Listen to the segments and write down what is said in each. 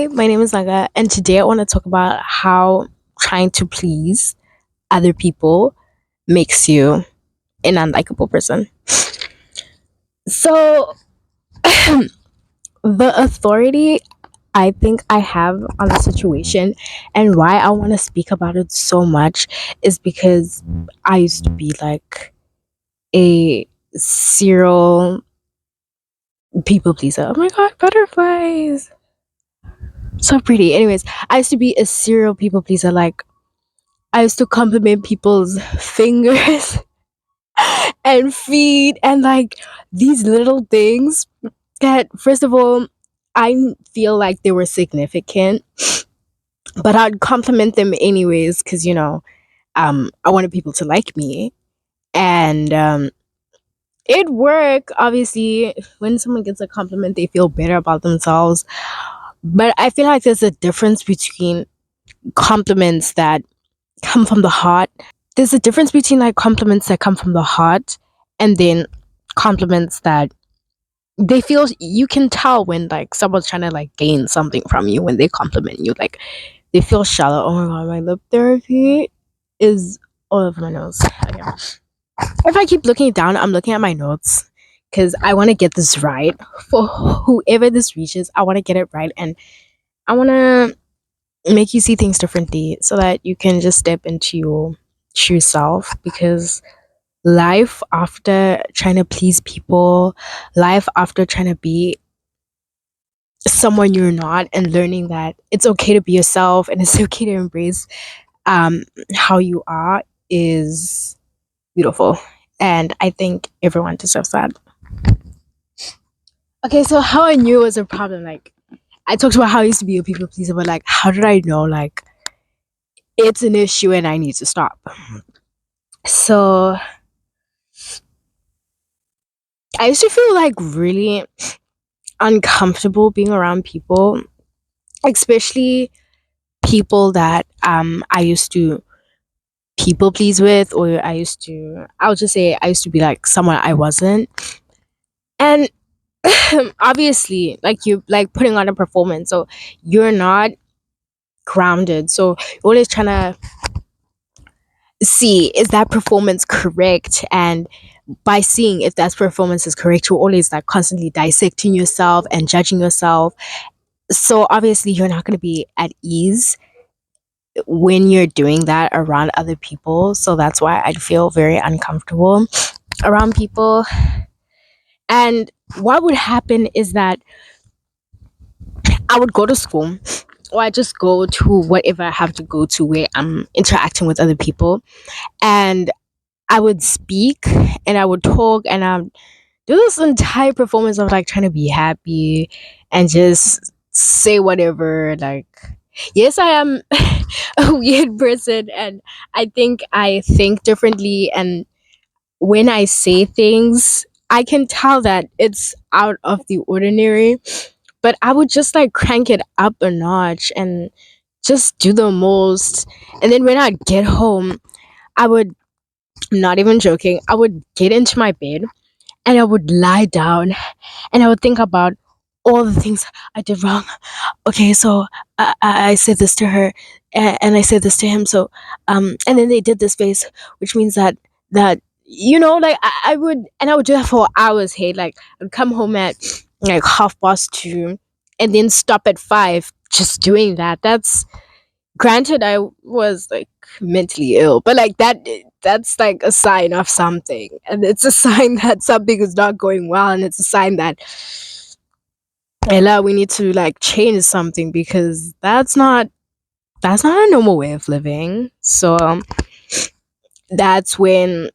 My name is Naga, and today I want to talk about how trying to please other people makes you an unlikable person. So, the authority I think I have on the situation and why I want to speak about it so much is because I used to be like a serial people pleaser. Oh my god, butterflies! So pretty. Anyways, I used to be a serial people pleaser. Like, I used to compliment people's fingers and feet and like these little things that, first of all, I feel like they were significant, but I'd compliment them anyways because, I wanted people to like me. And it worked. Obviously, when someone gets a compliment, they feel better about themselves. But I feel like there's a difference between compliments that come from the heart. There's a difference between like compliments that come from the heart and then compliments that they feel you can tell when like someone's trying to like gain something from you when they compliment you. Like they feel shallow. Oh my god, my lip therapy is all over my nose. Okay. If I keep looking down, I'm looking at my notes because I want to get this right for whoever this reaches. I want to get it right and I want to make you see things differently so that you can just step into your true self because life after trying to please people, life after trying to be someone you're not and learning that it's okay to be yourself and it's okay to embrace how you are is beautiful. And I think everyone deserves that. Okay, so how I knew it was a problem, like I talked about how I used to be a people pleaser, but like how did I know like it's an issue and I need to stop? So I used to feel like really uncomfortable being around people, especially people that I used to people please with, or I'll just say I used to be like someone I wasn't. And obviously, like you like putting on a performance, so you're not grounded. So you're always trying to see is that performance correct, and by seeing if that performance is correct, you're always like constantly dissecting yourself and judging yourself. So obviously you're not going to be at ease when you're doing that around other people. So that's why I'd feel very uncomfortable around people. And what would happen is that I would go to school or I just go to whatever I have to go to where I'm interacting with other people. And I would speak and I would talk and do this entire performance of like trying to be happy and just say whatever. Like, yes, I am a weird person and I think differently. And when I say things, I can tell that it's out of the ordinary, but I would just like crank it up a notch and just do the most. And then when I get home, I would, not even joking, I would get into my bed and I would lie down and I would think about all the things I did wrong. Okay, so I said this to her and I said this to him. So, and then they did this face, which means that, like I would, and I would do that for hours. Hey, like I'd come home at like 2:30 and then stop at 5 just doing that. That's granted I was like mentally ill, but like that's like a sign of something, and it's a sign that something is not going well, and it's a sign that Ella, we need to like change something because that's not a normal way of living. So that's when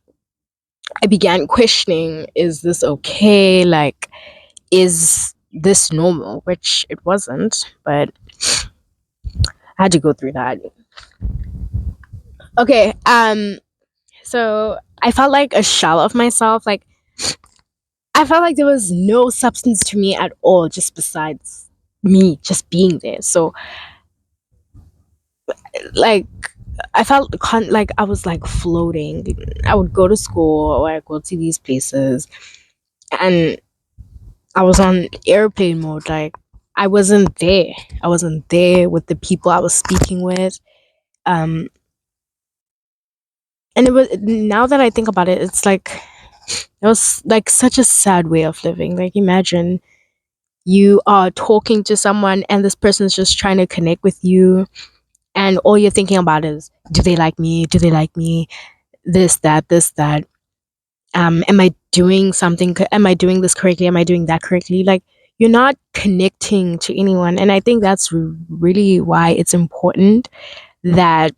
I began questioning, is this okay? Like, is this normal? Which it wasn't, but I had to go through that. Okay, so I felt like a shell of myself. Like I felt like there was no substance to me at all, just besides me just being there. So like I felt like I was like floating. I would go to school or I go to these places, and I was on airplane mode. Like I wasn't there. I wasn't there with the people I was speaking with. Um, and it was, now that I think about it, it's like it was like such a sad way of living. Like imagine you are talking to someone and this person's just trying to connect with you, and all you're thinking about is, do they like me? Do they like me? This, that. Am I doing something? Am I doing this correctly? Am I doing that correctly? Like you're not connecting to anyone, and I think that's really why it's important that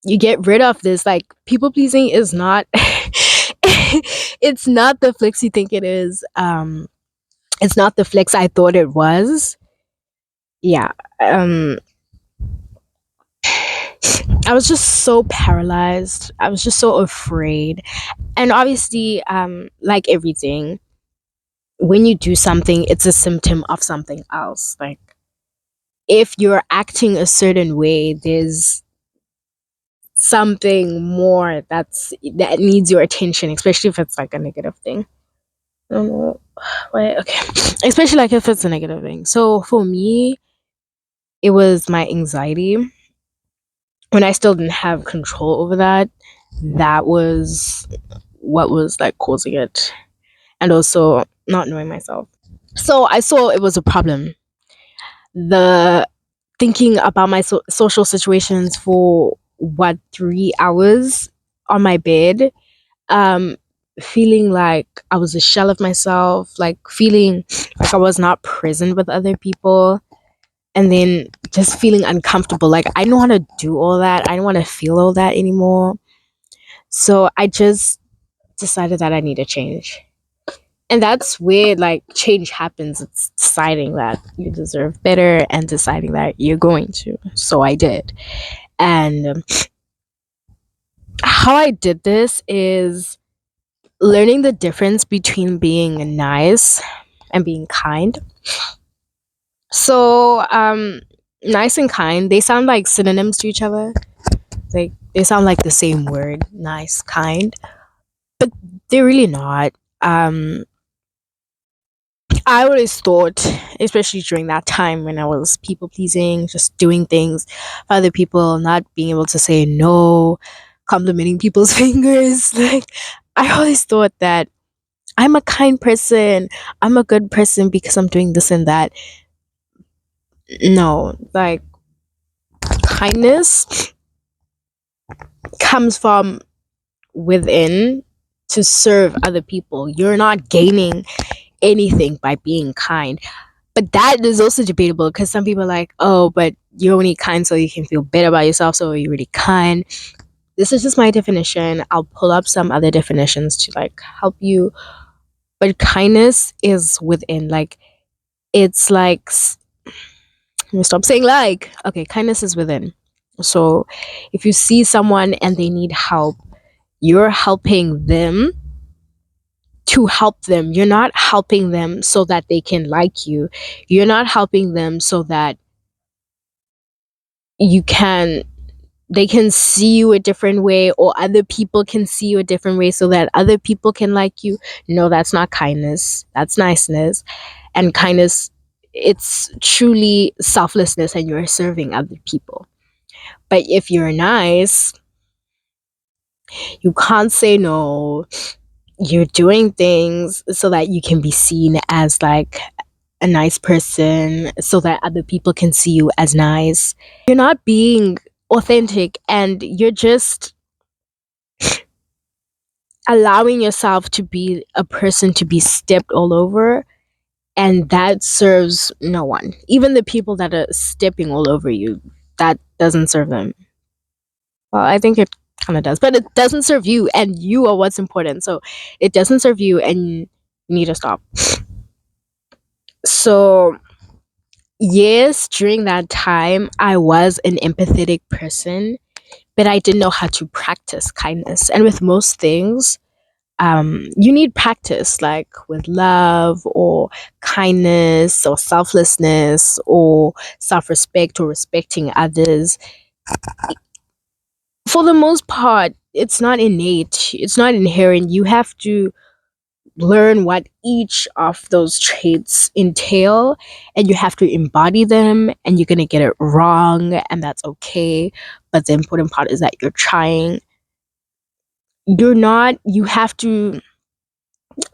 you get rid of this. Like people pleasing is not it's not the flex you think it is. It's not the flex I thought it was. Yeah. I was just so paralyzed. I was just so afraid. And obviously, like everything, when you do something, it's a symptom of something else. Like if you're acting a certain way, there's something more that needs your attention, especially if it's like a negative thing. I don't know. Wait, okay. Especially like if it's a negative thing. So for me, it was my anxiety. When I still didn't have control over that, that was what was like causing it. And also not knowing myself. So I saw it was a problem. The thinking about my social situations for what 3 hours on my bed, um, feeling like I was a shell of myself, like feeling like I was not present with other people, and then just feeling uncomfortable. Like I don't want to do all that. I don't want to feel all that anymore. So I just decided that I need to change. And that's where like change happens. It's deciding that you deserve better and deciding that you're going to. So I did. And how I did this is learning the difference between being nice and being kind. So, nice and kind, they sound like synonyms to each other. Like they sound like the same word, nice, kind, but they're really not. Um, I always thought, especially during that time when I was people pleasing, just doing things for other people, not being able to say no, complimenting people's fingers. Like, I always thought that I'm a kind person, I'm a good person because I'm doing this and that. No, like, kindness comes from within to serve other people. You're not gaining anything by being kind. But that is also debatable because some people are like, oh, but you're only kind so you can feel better about yourself, so you're really kind. This is just my definition. I'll pull up some other definitions to like help you. But kindness is within. Like, it's like, let me stop saying like. Okay, kindness is within. So if you see someone and they need help, you're helping them to help them. You're not helping them so that they can like you. You're not helping them so that you can they can see you a different way, or other people can see you a different way so that other people can like you. No, that's not kindness. That's niceness. And kindness, it's truly selflessness and you're serving other people. But if you're nice, you can't say no. You're doing things so that you can be seen as like a nice person, so that other people can see you as nice. You're not being authentic, and you're just allowing yourself to be a person to be stepped all over, and that serves no one. Even the people that are stepping all over you, that doesn't serve them. Well, I think it kind of does, but it doesn't serve you, and you are what's important. So it doesn't serve you, and you need to stop. So yes, during that time I was an empathetic person, but I didn't know how to practice kindness. And with most things, you need practice, like with love or kindness or selflessness or self-respect or respecting others. For the most part, it's not innate, it's not inherent. You have to learn what each of those traits entail, and you have to embody them, and you're going to get it wrong, and that's okay. But the important part is that you're trying. You're not, you have to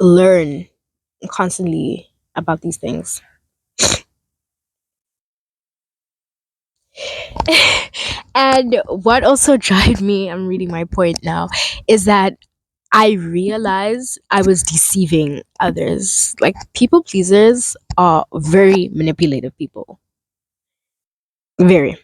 learn constantly about these things. And what also drive me, I'm reading my point now, is that I realized I was deceiving others. Like, people pleasers are very manipulative people. Very.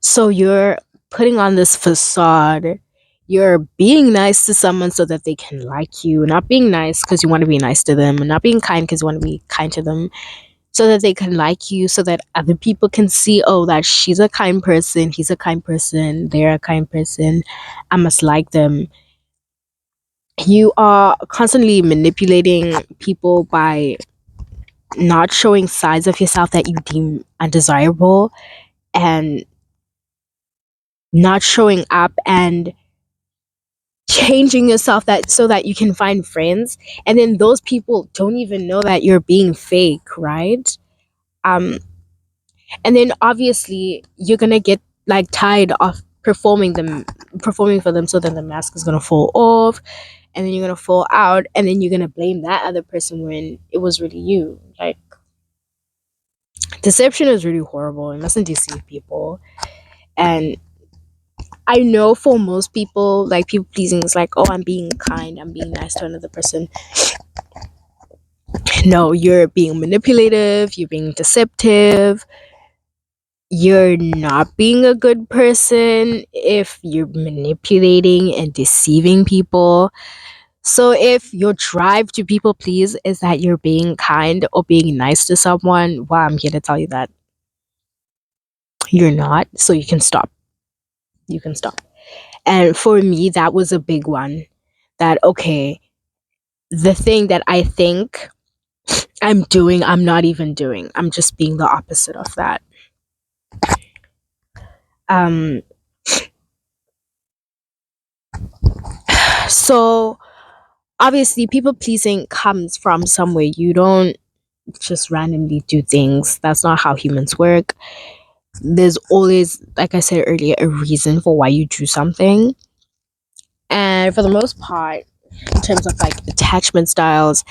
So you're putting on this facade. You're being nice to someone so that they can like you, not being nice because you want to be nice to them, and not being kind because you want to be kind to them, so that they can like you, so that other people can see, oh, that she's a kind person, he's a kind person, they're a kind person, I must like them. You are constantly manipulating people by not showing sides of yourself that you deem undesirable, and not showing up and changing yourself that so that you can find friends, and then those people don't even know that you're being fake, right? um and then obviously you're gonna get like tired of performing for them, so then the mask is gonna fall off, and then you're gonna fall out, and then you're gonna blame that other person when it was really you. Like, deception is really horrible. You mustn't deceive people. And I know for most people, like, people pleasing is like, oh, I'm being kind, I'm being nice to another person. No, you're being manipulative, you're being deceptive, you're not being a good person if you're manipulating and deceiving people. So if your drive to people please is that you're being kind or being nice to someone, well, I'm here to tell you that you're not. So you can stop. You can stop. And for me, that was a big one. That, okay, the thing that I think I'm doing, I'm not even doing. I'm just being the opposite of that. Um, so obviously, people pleasing comes from somewhere. You don't just randomly do things. That's not how humans work. There's always, like I said earlier, a reason for why you do something. And for the most part, in terms of like attachment styles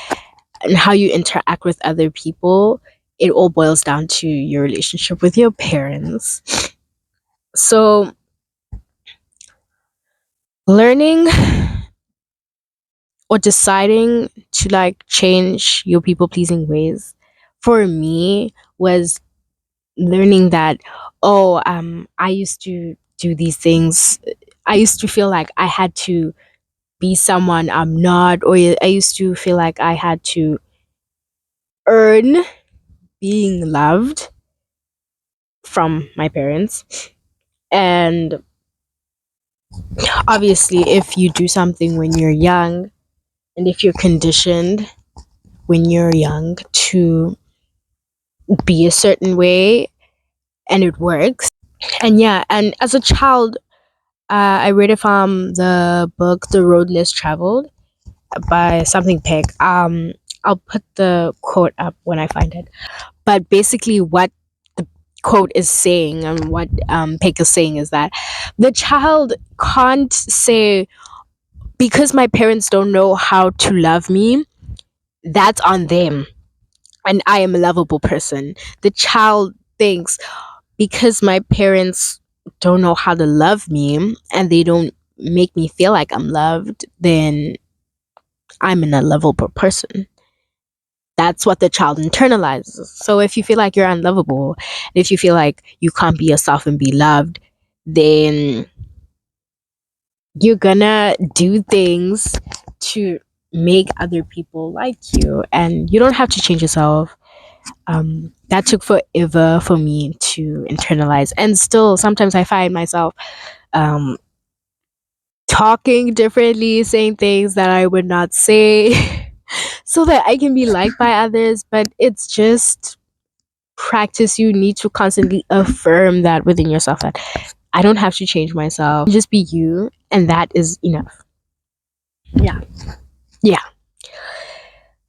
and how you interact with other people, it all boils down to your relationship with your parents. So, learning or deciding to like change your people pleasing ways for me was learning that, oh, I used to do these things. I used to feel like I had to be someone I'm not, or I used to feel like I had to earn being loved from my parents. And obviously, if you do something when you're young, and if you're conditioned when you're young to be a certain way, and it works. And yeah, and as a child, I read it from the book The Road Less Traveled by something Peck. I'll put the quote up when I find it. But basically, what the quote is saying and what Peck is saying is that the child can't say, because my parents don't know how to love me, that's on them, and I am a lovable person. The child thinks, because my parents don't know how to love me and they don't make me feel like I'm loved, then I'm an unlovable person. That's what the child internalizes. So if you feel like you're unlovable, if you feel like you can't be yourself and be loved, then you're gonna do things to make other people like you, and you don't have to change yourself. That took forever for me to internalize, and still sometimes I find myself um, talking differently, saying things that I would not say so that I can be liked by others. But it's just practice. You need to constantly affirm that within yourself, that I don't have to change myself, just be you, and that is enough. Yeah. Yeah.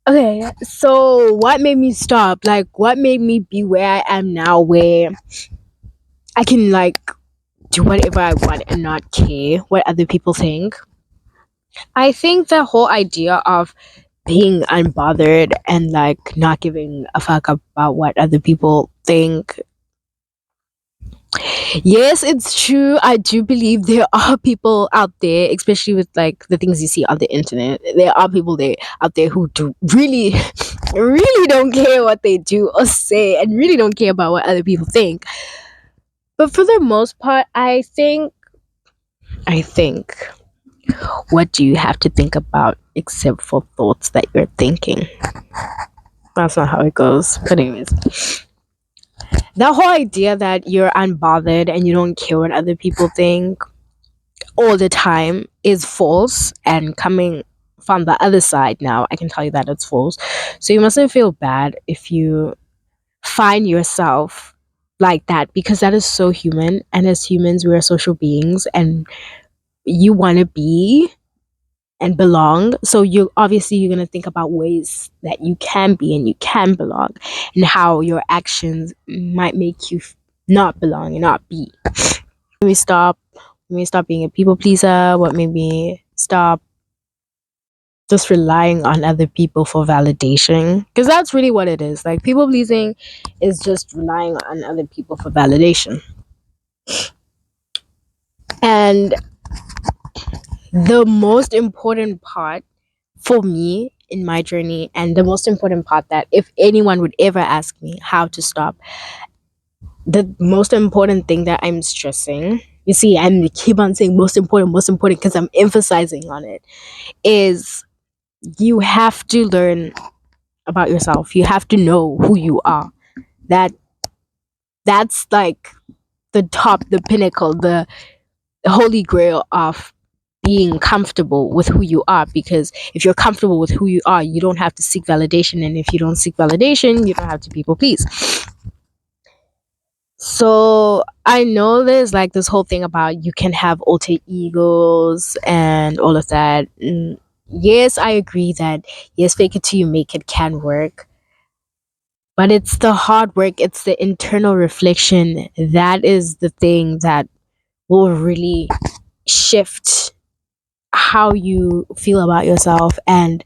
Okay, so what made me stop? Like, what made me be where I am now, where I can like do whatever I want and not care what other people think? I think the whole idea of being unbothered and like not giving a fuck about what other people think. Yes, it's true. I do believe there are people out there, especially with like the things you see on the internet. There are people there out there who do really, really don't care what they do or say, and really don't care about what other people think. But for the most part, I think, what do you have to think about except for thoughts that you're thinking? That's not how it goes. But anyways, the whole idea that you're unbothered and you don't care what other people think all the time is false, and coming from the other side now, I can tell you that it's false. So you mustn't feel bad if you find yourself like that, because that is so human, and as humans we are social beings, and you want to be and belong. So you obviously you're going to think about ways that you can be and you can belong, and how your actions might make you not belong and not be. Let me stop. Let me stop being a people pleaser. What made me stop just relying on other people for validation? Because that's really what it is. Like, people pleasing is just relying on other people for validation. And the most important part for me in my journey, and the most important part that if anyone would ever ask me how to stop, the most important thing that I'm stressing, you see, I keep on saying most important, because I'm emphasizing on it, is you have to learn about yourself. You have to know who you are. That that's like the top, the pinnacle, the holy grail of being comfortable with who you are, because if you're comfortable with who you are, you don't have to seek validation, and if you don't seek validation, you don't have to people please. So I know there's like this whole thing about you can have alter egos and all of that. Yes, I agree that yes, fake it till you make it can work, but it's the hard work, it's the internal reflection that is the thing that will really shift how you feel about yourself, and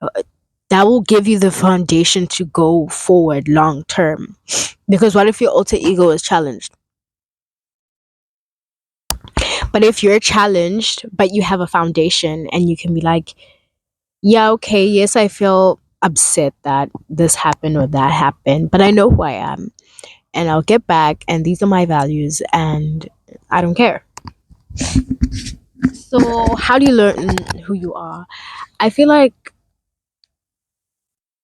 uh, that will give you the foundation to go forward long term. Because what if your alter ego is challenged? But if you're challenged but you have a foundation, and you can be like, yeah, okay, yes, I feel upset that this happened or that happened, but I know who I am, and I'll get back, and these are my values, and I don't care. So how do you learn who you are? I feel like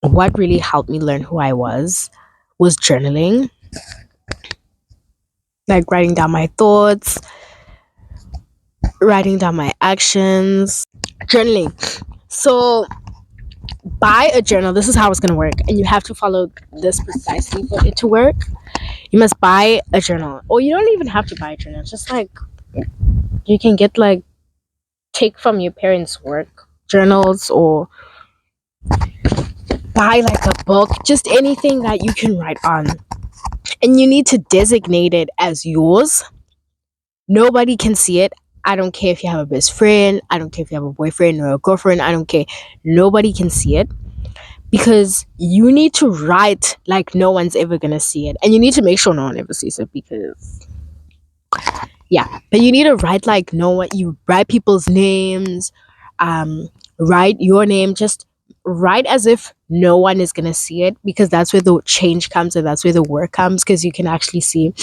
what really helped me learn who I was journaling, like writing down my thoughts, writing down my actions, journaling. So buy a journal. This is how it's going to work, and you have to follow this precisely for it to work. You must buy a journal, or you don't even have to buy a journal. Just like you can get like take from your parents' work journals, or buy like a book, just anything that you can write on. And you need to designate it as yours. Nobody can see it. I don't care if you have a best friend, I don't care if you have a boyfriend or a girlfriend, I don't care. Nobody can see it, because you need to write like no one's ever gonna see it. And you need to make sure no one ever sees it, because yeah, but you need to write like no one, you write people's names, um write your name, just write as if no one is gonna see it, because that's where the change comes, and that's where the work comes, because you can actually see,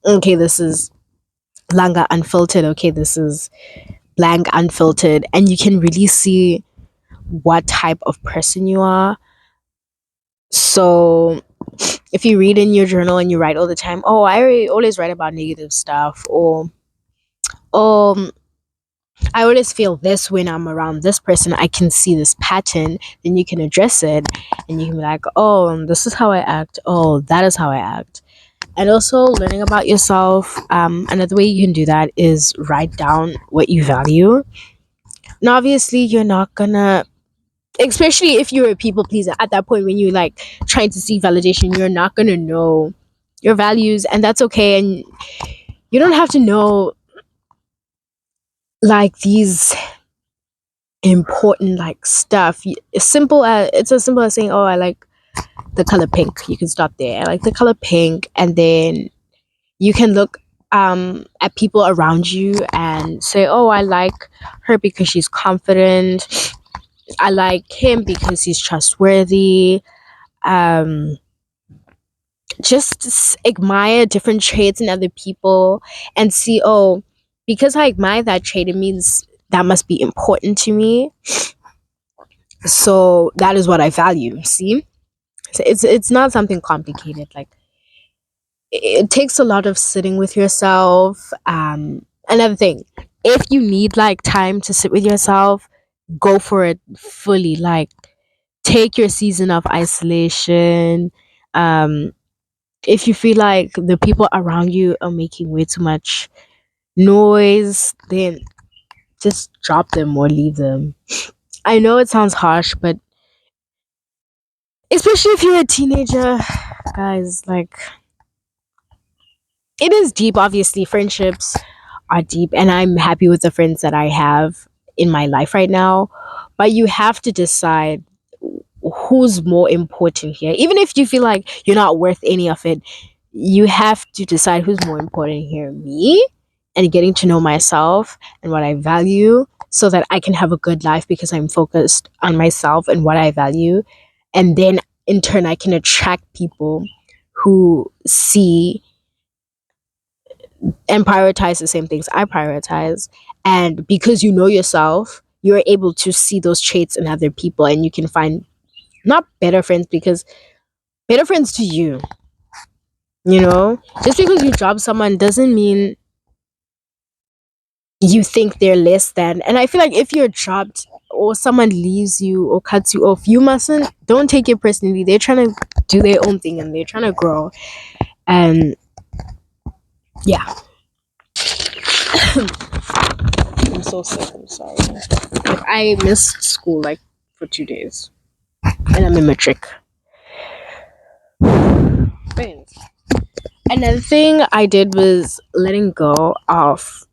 okay, this is Langa unfiltered, okay, this is blank unfiltered, and you can really see what type of person you are. So if you read in your journal and you write all the time, oh, always write about negative stuff, or um I always feel this when I'm around this person, I can see this pattern, then you can address it, and you can be like, oh, this is how I act, oh, that is how I act. And also learning about yourself, another way you can do that is write down what you value. Now obviously you're not gonna especially if you're a people pleaser. At that point when you're like trying to seek validation, you're not gonna know your values, and that's okay. And you don't have to know like these important like stuff. It's as simple as saying, oh, I like the color pink. You can stop there. I like the color pink, and then you can look at people around you and say, oh, I like her because she's confident. I like him because he's trustworthy. um just admire different traits in other people and see, oh, because I admire that trait, it means that must be important to me, so that is what I value. See, so it's not something complicated. Like, it takes a lot of sitting with yourself. Another thing, if you need like time to sit with yourself, go for it fully. Like, take your season of isolation. If you feel like the people around you are making way too much noise, then just drop them or leave them. I know it sounds harsh, but especially if you're a teenager, guys, like, it is deep. Obviously, friendships are deep, and I'm happy with the friends that I have in my life right now. But you have to decide who's more important here. Even if you feel like you're not worth any of it, you have to decide who's more important here, me and getting to know myself and what I value, so that I can have a good life because I'm focused on myself and what I value. And then in turn, I can attract people who see and prioritize the same things I prioritize. And because you know yourself, you're able to see those traits in other people, and you can find not better friends, because better friends to you, just because you drop someone doesn't mean you think they're less than. And I feel like if you're dropped or someone leaves you or cuts you off, you mustn't don't take it personally. They're trying to do their own thing and they're trying to grow. And yeah. I'm so sick, I'm sorry. Like, I missed school like for 2 days, and I'm in matric. But another thing I did was letting go of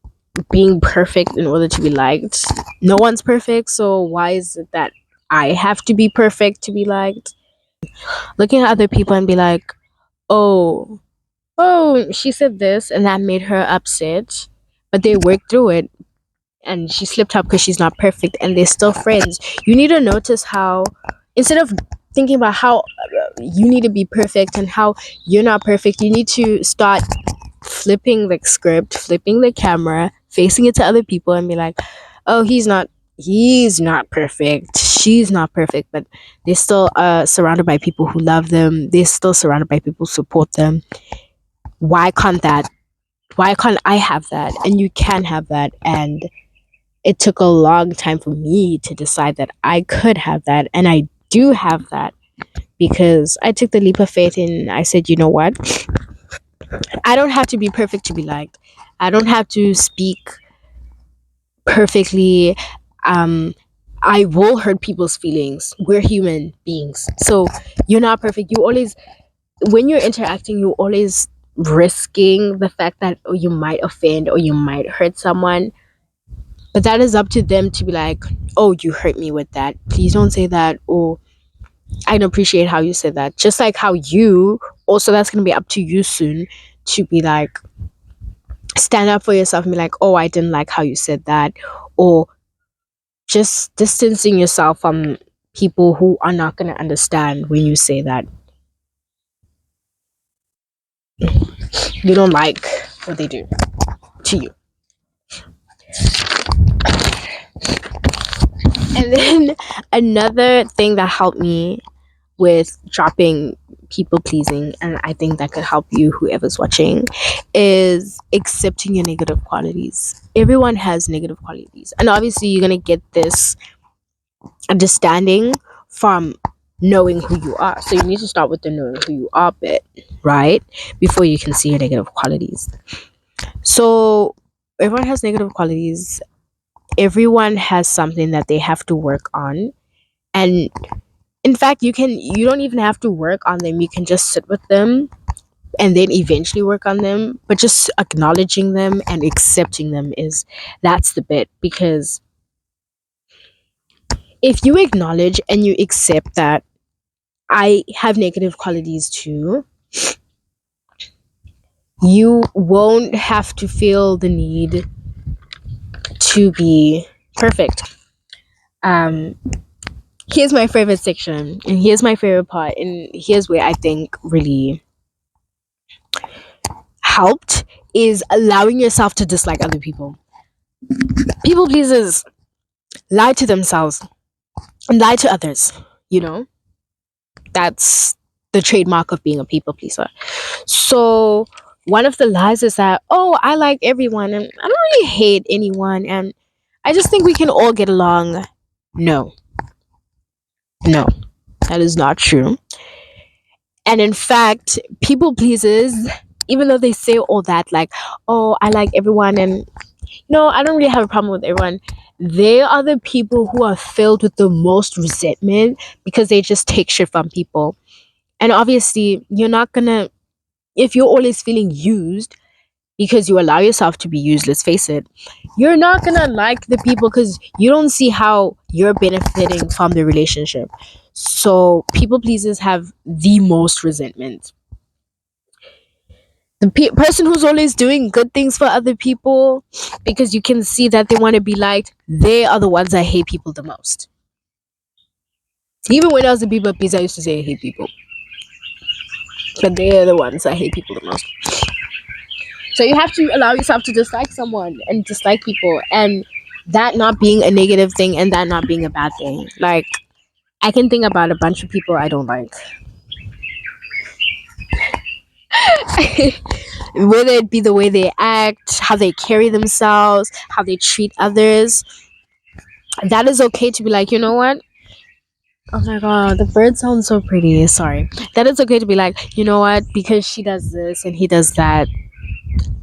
being perfect in order to be liked. No one's perfect, so why is it that I have to be perfect to be liked? Looking at other people and be like, oh, oh, she said this and that made her upset, but they worked through it, and she slipped up because she's not perfect, and they're still friends. You need to notice how, instead of thinking about how you need to be perfect and how you're not perfect, you need to start flipping the script, flipping the camera, facing it to other people, and be like, oh, he's not perfect, she's not perfect, but they're still surrounded by people who love them, they're still surrounded by people who support them. Why can't that? Why can't I have that? And you can have that. And it took a long time for me to decide that I could have that, and I do have that, because I took the leap of faith and I said, you know what? I don't have to be perfect to be liked. I don't have to speak perfectly. Um, I will hurt people's feelings. We're human beings. So you're not perfect. You always, when you're interacting, you always risking the fact that, oh, you might offend or you might hurt someone. But that is up to them to be like, oh, you hurt me with that. Please don't say that. Or I don't appreciate how you said that. Just like how you, also, that's going to be up to you soon to be like, stand up for yourself and be like, oh, I didn't like how you said that. Or just distancing yourself from people who are not going to understand when you say that you don't like what they do to you. And then another thing that helped me with dropping people pleasing, and I think that could help you, whoever's watching, is accepting your negative qualities. Everyone has negative qualities, and obviously you're gonna get this understanding from knowing who you are. So you need to start with the knowing who you are bit, right? Before you can see your negative qualities. So everyone has negative qualities. Everyone has something that they have to work on. And in fact, you don't even have to work on them. You can just sit with them and then eventually work on them. But just acknowledging them and accepting them is that's the bit. Because if you acknowledge and you accept that I have negative qualities too, you won't have to feel the need to be perfect. Um, Here's my favorite section, and here's my favorite part, and here's where I think really helped is allowing yourself to dislike other people. People pleasers lie to themselves and lie to others. You know, that's the trademark of being a people pleaser. So one of the lies is that, oh, I like everyone and I don't really hate anyone and I just think we can all get along. No, no, that is not true. And in fact, people pleasers, even though they say all that, like, oh, I like everyone and no, I don't really have a problem with everyone, they are the people who are filled with the most resentment because they just take shit from people. And obviously, you're not gonna, if you're always feeling used because you allow yourself to be used, let's face it, you're not gonna like the people because you don't see how you're benefiting from the relationship. So, people pleasers have the most resentment. The person who's always doing good things for other people because you can see that they want to be liked, they are the ones that hate people the most. Even when I was a people pleaser, I used to say I hate people, but they are the ones that hate people the most. So you have to allow yourself to dislike someone and dislike people, and that not being a negative thing and that not being a bad thing. Like, I can think about a bunch of people I don't like. Whether it be the way they act, how they carry themselves, how they treat others, that is okay to be like, you know what? Oh my god, the bird sounds so pretty. Sorry. That is okay to be like, you know what? Because she does this and he does that,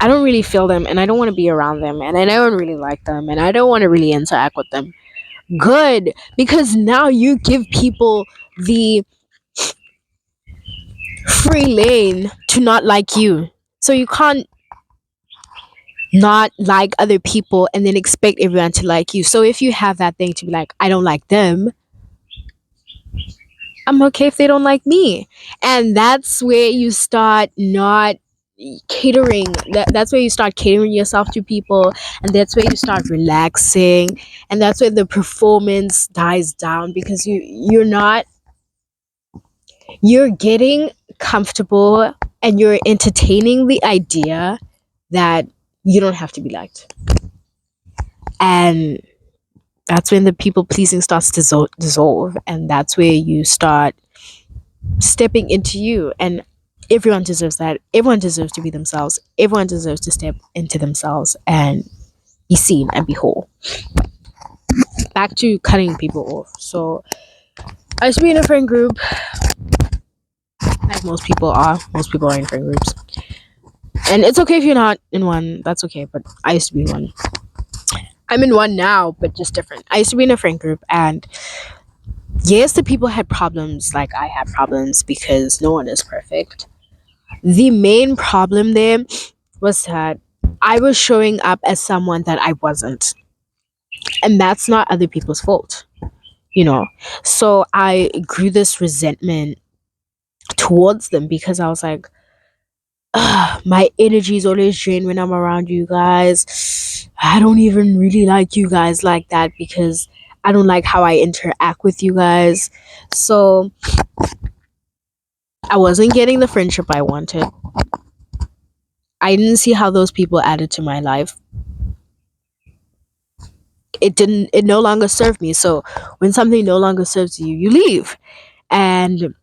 I don't really feel them and I don't want to be around them and I don't really like them and I don't want to really interact with them. Good. Because now you give people the free lane to not like you. So you can't not like other people and then expect everyone to like you. So if you have that thing to be like, I don't like them, I'm okay if they don't like me. And that's where you start not catering. That's where you start catering yourself to people, and that's where you start relaxing, and that's where the performance dies down because you're getting comfortable and you're entertaining the idea that you don't have to be liked. And that's when the people pleasing starts to dissolve, and that's where you start stepping into you. And everyone deserves that. Everyone deserves to be themselves. Everyone deserves to step into themselves and be seen and be whole. Back to cutting people off. So I used to be in a friend group, like most people are. Most people are in friend groups. And it's okay if you're not in one. That's okay. But I used to be in one. I'm in one now, but just different. I used to be in a friend group, and yes, the people had problems like I had problems because no one is perfect. The main problem there was that I was showing up as someone that I wasn't. And that's not other people's fault, you know? So I grew this resentment towards them because I was like, ugh, my energy is always drained when I'm around you guys. I don't even really like you guys like that because I don't like how I interact with you guys. So I wasn't getting the friendship I wanted. I didn't see how those people added to my life. It no longer served me. So when something no longer serves you, you leave. And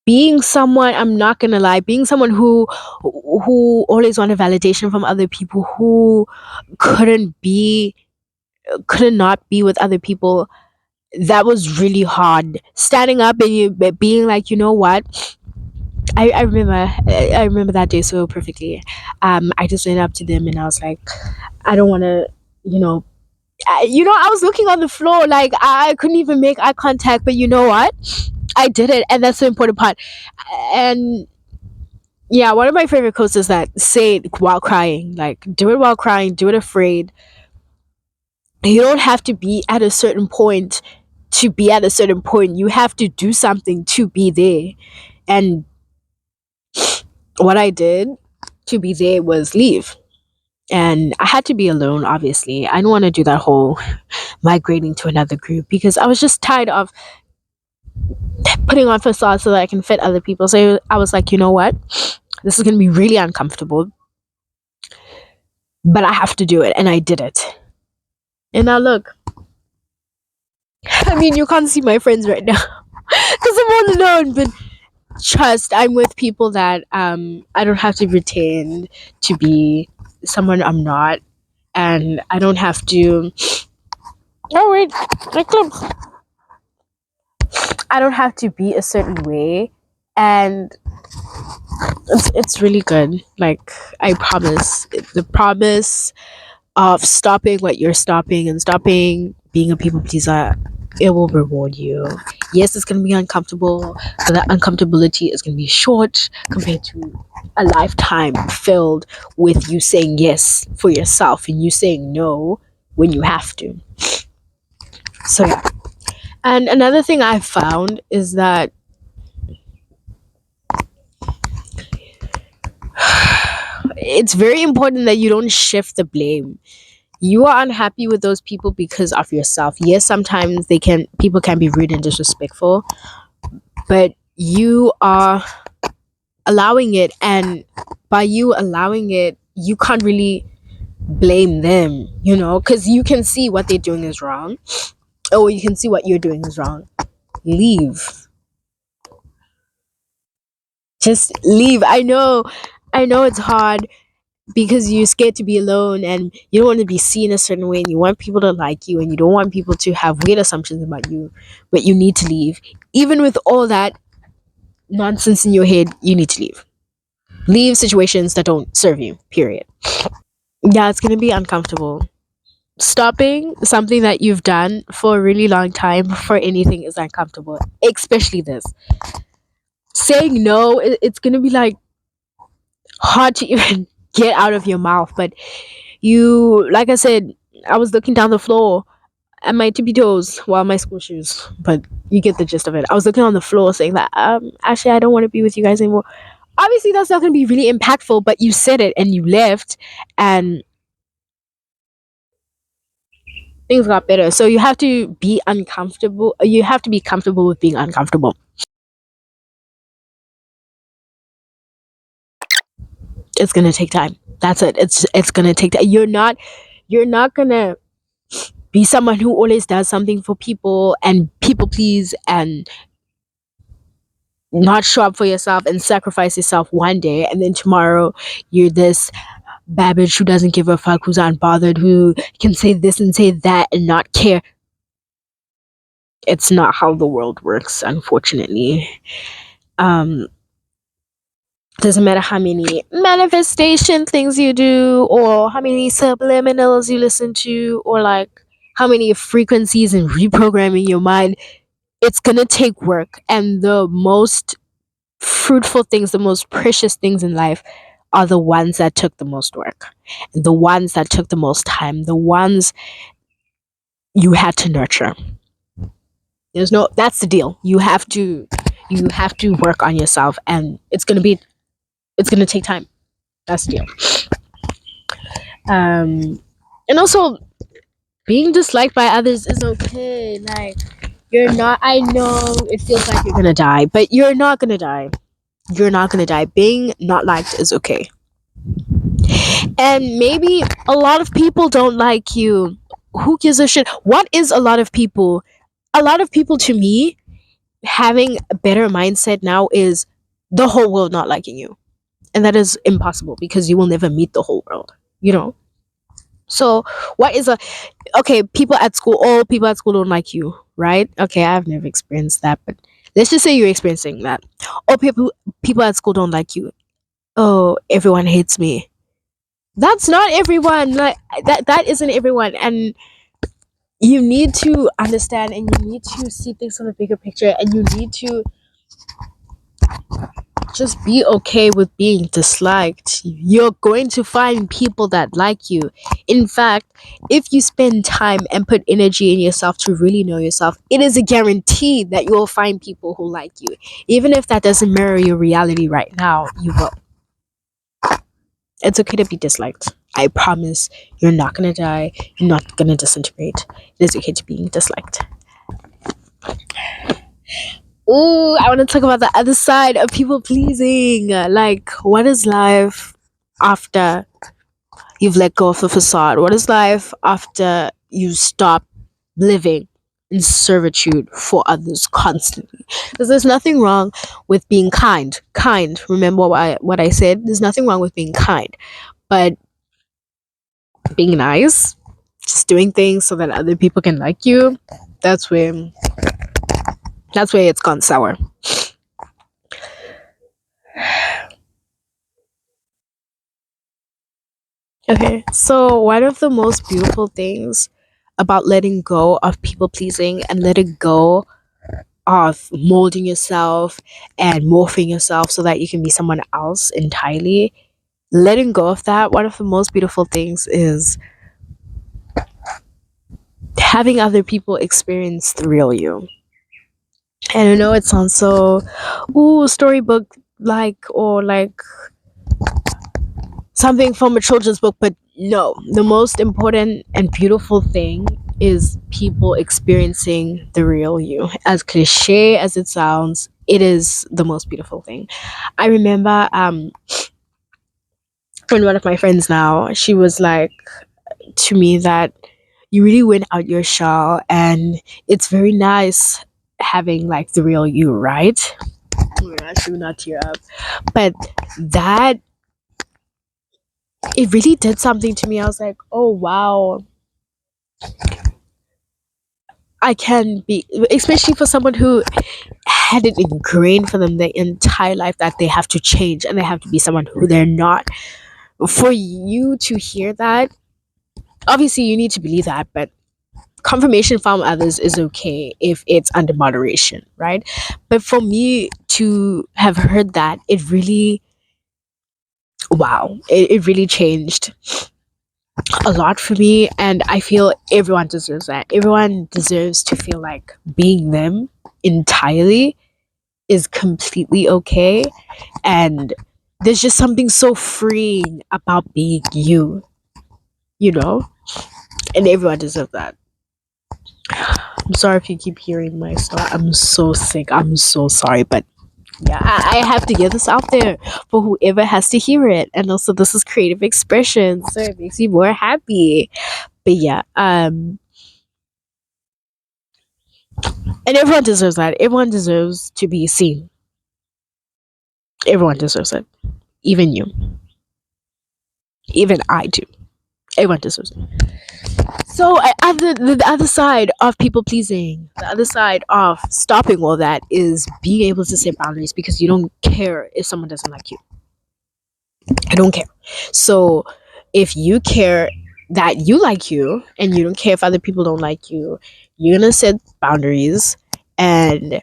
being someone, I'm not gonna lie, being someone who always wanted validation from other people, who couldn't be couldn't not be with other people, that was really hard. Standing up and you being like, you know what, I remember that day so perfectly. I just went up to them and I was like, I don't want to, you know, I was looking on the floor, like I couldn't even make eye contact, but you know what? I did it, and that's the important part. And yeah, one of my favorite quotes is that say it while crying. Like, do it while crying, do it afraid. You don't have to be at a certain point to be at a certain point. You have to do something to be there. And what I did to be there was leave. And I had to be alone, obviously. I didn't want to do that whole migrating to another group because I was just tired of putting on facades so that I can fit other people. So I was like, you know what? This is going to be really uncomfortable, but I have to do it. And I did it. And now look, I mean, you can't see my friends right now because I'm all alone, but trust, I'm with people that I don't have to pretend to be someone I'm not. And I don't have to. Oh, wait. My club. I don't have to be a certain way. And it's really good. Like, I promise. The promise of stopping what you're stopping and stopping being a people pleaser, it will reward you. Yes, it's going to be uncomfortable, but that uncomfortability is going to be short compared to a lifetime filled with you saying yes for yourself and you saying no when you have to. So, yeah. And another thing I found is that it's very important that you don't shift the blame. You are unhappy with those people because of yourself. Yes, sometimes people can be rude and disrespectful, but you are allowing it, and by you allowing it, you can't really blame them, because you can see what they're doing is wrong, or you can see what you're doing is wrong. Leave. Just leave. I know it's hard because you're scared to be alone and you don't want to be seen a certain way and you want people to like you and you don't want people to have weird assumptions about you, but you need to leave. Even with all that nonsense in your head, you need to leave. Leave situations that don't serve you, period. Yeah, it's going to be uncomfortable. Stopping something that you've done for a really long time for anything is uncomfortable, especially this. Saying no, it's going to be like hard to even get out of your mouth, but like I said, I was looking down the floor at my tippy toes, well, my school shoes, but you get the gist of it. I was looking on the floor saying that, actually, I don't want to be with you guys anymore. Obviously, that's not going to be really impactful, but you said it and you left, and things got better. So you have to be uncomfortable. You have to be comfortable with being uncomfortable. It's going to take time. That's it. It's going to take time. You're not going to be someone who always does something for people and people please and not show up for yourself and sacrifice yourself one day, and then tomorrow you're this babbage who doesn't give a fuck, who's unbothered, who can say this and say that and not care. It's not how the world works, unfortunately. um doesn't matter how many manifestation things you do or how many subliminals you listen to or like how many frequencies and reprogramming your mind, it's gonna take work. And the most fruitful things, the most precious things in life are the ones that took the most work, the ones that took the most time, the ones you had to nurture. That's the deal. You have to work on yourself, and it's gonna take time. That's the deal. And also, being disliked by others is okay. Like, you're not. I know it feels like you're gonna die, but you're not gonna die. You're not gonna die. Being not liked is okay. And maybe a lot of people don't like you. Who gives a shit? What is a lot of people? A lot of people, to me, having a better mindset now is the whole world not liking you. And that is impossible because you will never meet the whole world, you know? So, what is okay, people at school don't like you, right? Okay, I've never experienced that, but let's just say you're experiencing that. Oh, people at school don't like you. Oh, everyone hates me. That's not everyone. Like that isn't everyone. And you need to understand and you need to see things on the bigger picture, and you need to just be okay with being disliked. You're going to find people that like you. In fact, if you spend time and put energy in yourself to really know yourself, it is a guarantee that you will find people who like you. Even if that doesn't mirror your reality right now, you will. It's okay to be disliked. I promise you're not gonna die, you're not gonna disintegrate. It is okay to be disliked. Ooh, I want to talk about the other side of people pleasing. Like, what is life after you've let go of the facade? What is life after you stop living in servitude for others constantly? Because there's nothing wrong with being kind. Kind. Remember what I said? There's nothing wrong with being kind. But being nice, just doing things so that other people can like you, that's where it's gone sour. Okay, so one of the most beautiful things about letting go of people pleasing and letting go of molding yourself and morphing yourself so that you can be someone else entirely, letting go of that, one of the most beautiful things is having other people experience the real you. And I know it sounds so, ooh, storybook like, or like something from a children's book, but no, the most important and beautiful thing is people experiencing the real you. As cliche as it sounds, it is the most beautiful thing. I remember when one of my friends now, she was like to me that you really went out your shell, and it's very nice having like the real you, right? Oh my gosh, do not tear up. But that, it really did something to me. I was like, oh wow, I can be, especially for someone who had it ingrained for them their entire life that they have to change and they have to be someone who they're not. For you to hear that, obviously you need to believe that, but confirmation from others is okay if it's under moderation, right? But for me to have heard that, it really, wow, it really changed a lot for me, and I feel everyone deserves that. Everyone deserves to feel like being them entirely is completely okay, and there's just something so freeing about being you, you know? And everyone deserves that. I'm sorry if you keep hearing my story. I'm so sick. I'm so sorry, but yeah, I have to get this out there for whoever has to hear it. And also, this is creative expression, so it makes me more happy. But yeah, and everyone deserves that. Everyone deserves to be seen. Everyone deserves it. Even you. Even I do. Everyone deserves it. So, the other side of people pleasing, the other side of stopping all that is being able to set boundaries because you don't care if someone doesn't like you. I don't care. So, if you care that you like you and you don't care if other people don't like you, you're gonna set boundaries, and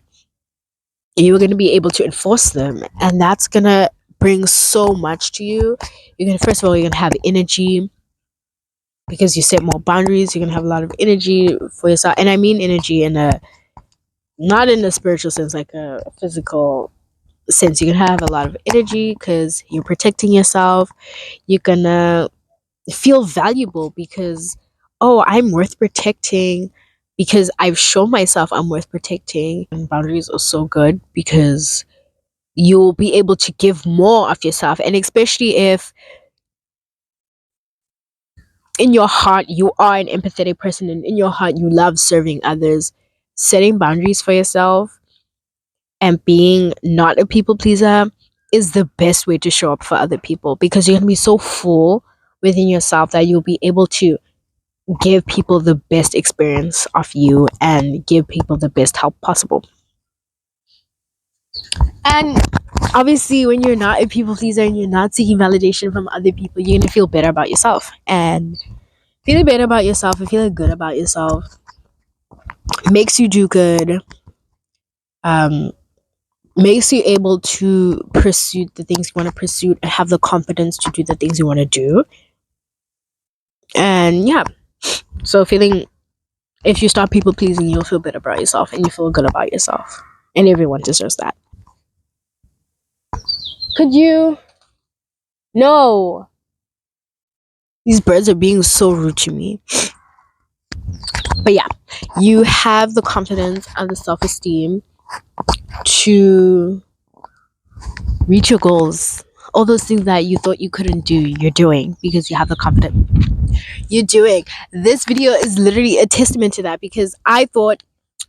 you're going to be able to enforce them, and that's going to bring so much to you. You're going to, first of all, you're going to have energy because you set more boundaries. You're going to have a lot of energy for yourself, and I mean energy in a, not in a spiritual sense, like a physical sense. You're going to have a lot of energy because you're protecting yourself. You're going to feel valuable because, oh, I'm worth protecting, because I've shown myself I'm worth protecting. And boundaries are so good because you'll be able to give more of yourself. And especially if in your heart you are an empathetic person and in your heart you love serving others, setting boundaries for yourself and being not a people pleaser is the best way to show up for other people, because you're going to be so full within yourself that you'll be able to give people the best experience of you and give people the best help possible. And obviously, when you're not a people pleaser and you're not seeking validation from other people, you're gonna feel better about yourself. And feeling better about yourself and feeling good about yourself makes you do good, um, makes you able to pursue the things you want to pursue and have the confidence to do the things you want to do. And yeah, so feeling, if you stop people pleasing, you'll feel better about yourself and you feel good about yourself. And everyone deserves that. Could you? No. These birds are being so rude to me. But yeah, you have the confidence and the self esteem to reach your goals. All those things that you thought you couldn't do, you're doing because you have the confidence. You're doing. This video is literally a testament to that because I thought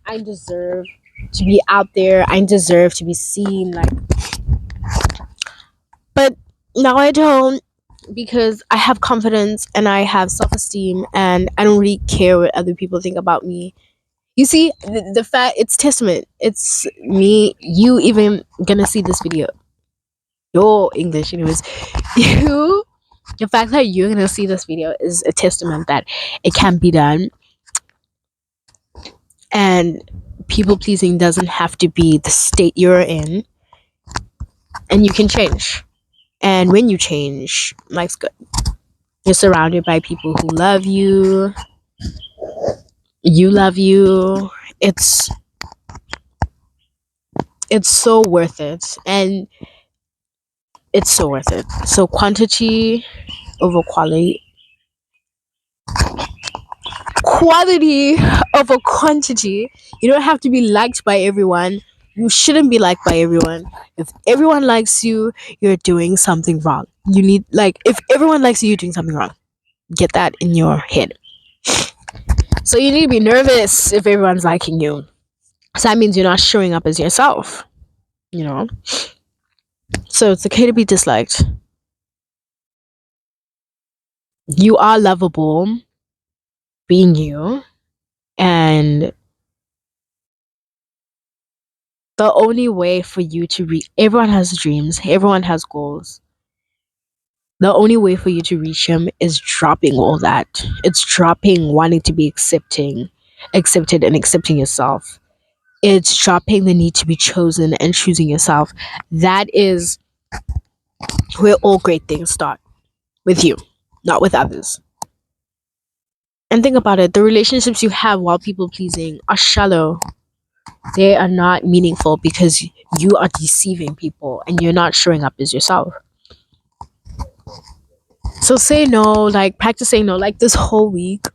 I deserve to be out there. I deserve to be seen. Like, but now I don't, because I have confidence and I have self esteem and I don't really care what other people think about me. You see, the fact, it's testament. It's me, you even gonna see this video. Your English, anyways. You, the fact that you're gonna see this video is a testament that it can be done. And people pleasing doesn't have to be the state you're in. And you can change. And when you change, life's good. You're surrounded by people who love you. You love you. It's so worth it. And it's so worth it. So quantity over quality. Quality over quantity. You don't have to be liked by everyone. You shouldn't be liked by everyone. If everyone likes you, you're doing something wrong. You need, like, if everyone likes you, you're doing something wrong. Get that in your head. So you need to be nervous if everyone's liking you. So that means you're not showing up as yourself, you know? So it's okay to be disliked. You are lovable being you. And the only way for you to reach, everyone has dreams, everyone has goals. The only way for you to reach them is dropping all that. It's dropping wanting to be accepted and accepting yourself. It's dropping the need to be chosen and choosing yourself. That is where all great things start. With you, not with others. And think about it, the relationships you have while people pleasing are shallow. They are not meaningful because you are deceiving people and you're not showing up as yourself. So say no, like practice saying no, like this whole week.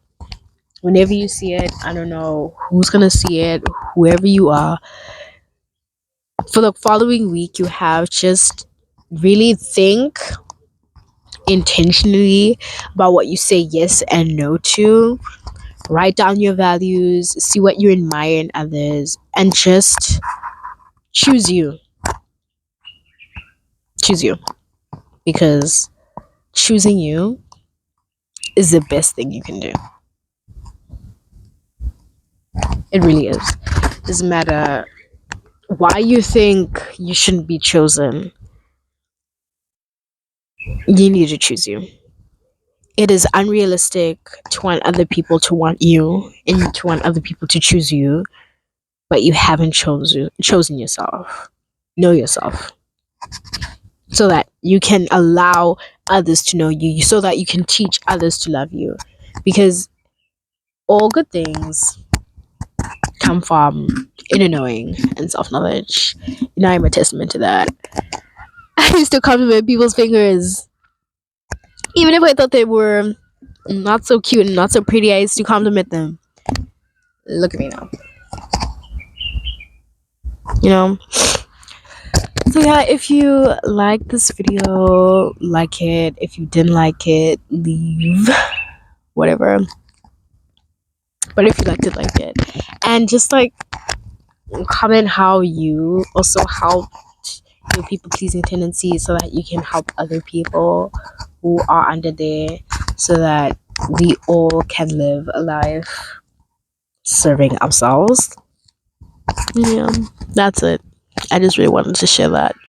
Whenever you see it, I don't know who's gonna see it, whoever you are. For the following week, you have just really think intentionally about what you say yes and no to. Write down your values, see what you admire in others, and just choose you. Choose you. Because choosing you is the best thing you can do. It really is. Doesn't matter why you think you shouldn't be chosen. You need to choose you. It is unrealistic to want other people to want you and to want other people to choose you, but you haven't chosen yourself. Know yourself. So that you can allow others to know you, so that you can teach others to love you. Because all good things come from inner knowing and self-knowledge. And I'm a testament to that. I used to compliment people's fingers. Even if I thought they were not so cute and not so pretty, I used to compliment them. Look at me now. You know? So yeah, if you like this video, like it. If you didn't like it, leave. Whatever. But if you liked it, like it. And just like comment how you also helped your people pleasing tendencies so that you can help other people who are under there, so that we all can live a life serving ourselves. Yeah, that's it. I just really wanted to share that.